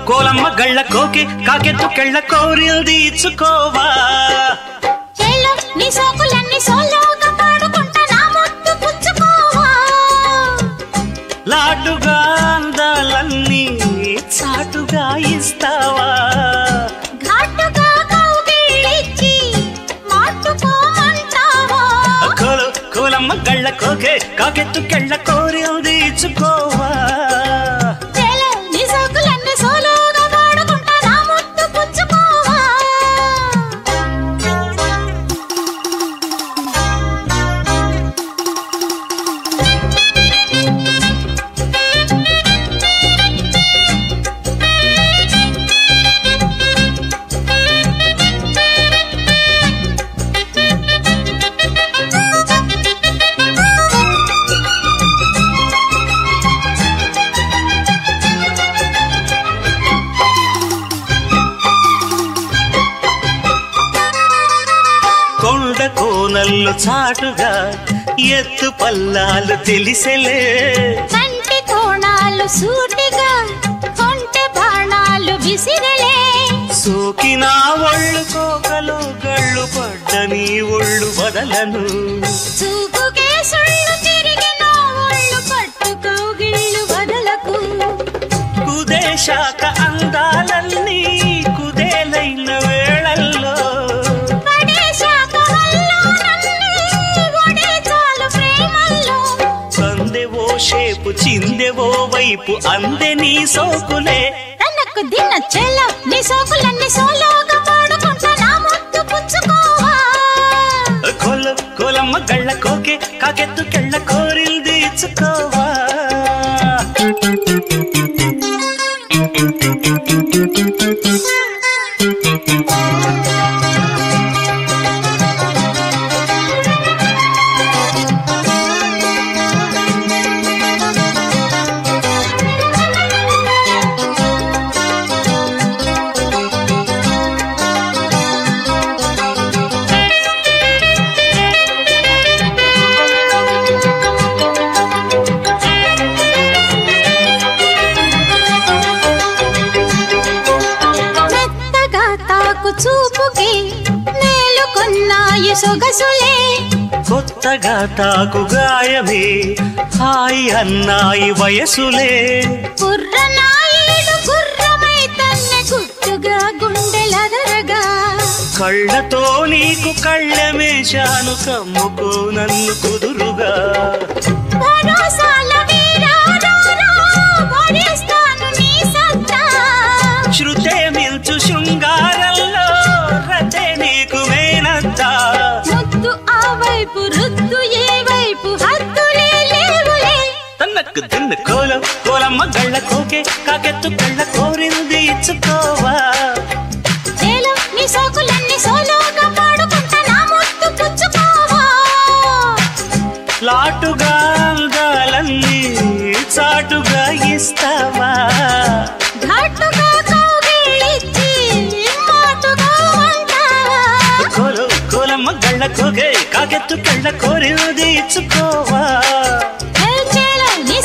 కోలమ్మ గళ్ళ కోకి కాకెత్తు కెళ్ళ కోరిల్ది ఇచ్చుకోవా నీ సోకులన్నీ సోలోగా పాడుకుంటా నా ముద్దు పుచ్చుకోవా లాటుగా అందాలన్నీ చాటుగా ఇస్తావా ఘాటుగా కౌగిలించి మాటుకోమంటావా కోలమ్మ గళ్ళ కోకే కాకెత్తు కెళ్ళ కోరిల్ది ఇచ్చుకోవా కొండ కోనల్లో చాటుగా ఎత్తు పల్లాలు తెలిసెలే కంటి కోణాలు సూటిగా కొంటె బాణాలు విసిరలే సోకినా ఒళ్ళు కోకలు గళ్ళు పడ్డ నీ ఒళ్ళు వదలను చూపుకే సుళ్ళు తిరిగిన ఒళ్ళు పట్టుకోగిళ్ళు వదలకు కుదేశాక అందాలన్నీ కుదేలైన వేళల్లో సందెవో షేపు చిందెవో వైపు అందే నీ సోకులే తనకు దిన చెల్ల నీ సోకులన్నీ సోలోగా పాడుకుంటా నా ముద్దు పుచ్చుకోవా కోలమ్మ గళ్ళ కోకే కాకెత్తు కెళ్ళ కోరిల్ది ఇచ్చుకోవా చూపుకి మేలుకున్నాయి సొగసులే కొత్తగా తాకు గాయమే హాయి అన్నాయి వయసులే కుర్రనాయుడు గుర్రమై తన్నే గుట్టుగా గుండెలదరగా కళ్ళతో నీకు కళ్ళమేశాను కమ్ముకో నన్ను కుదురుగా శృతే మిల్చు శృంగారంలో రతే నీకు మేనంతా ముద్దు ఆ వైపు రుద్దు ఏ వైపు హద్దులే లేవులే తనకు దిన్న కోలమ్మ గళ్ళ కోకే కాకెత్తు కళ్ళ కోరింది ఇచ్చుకోవా నీ సోకులన్నీ సోలోగా పాడుకుంటా నా ముద్దు పుచ్చుకోవా లాటుగా అందాలన్నీ చాటుగా ఇస్తావా ఘాటుగా కౌగిలించి మాటుకోమంటావా కోలమ్మ గళ్ళ కోకే కాకెత్తు కళ్ళ కోరింది ఇచ్చుకోవా నీ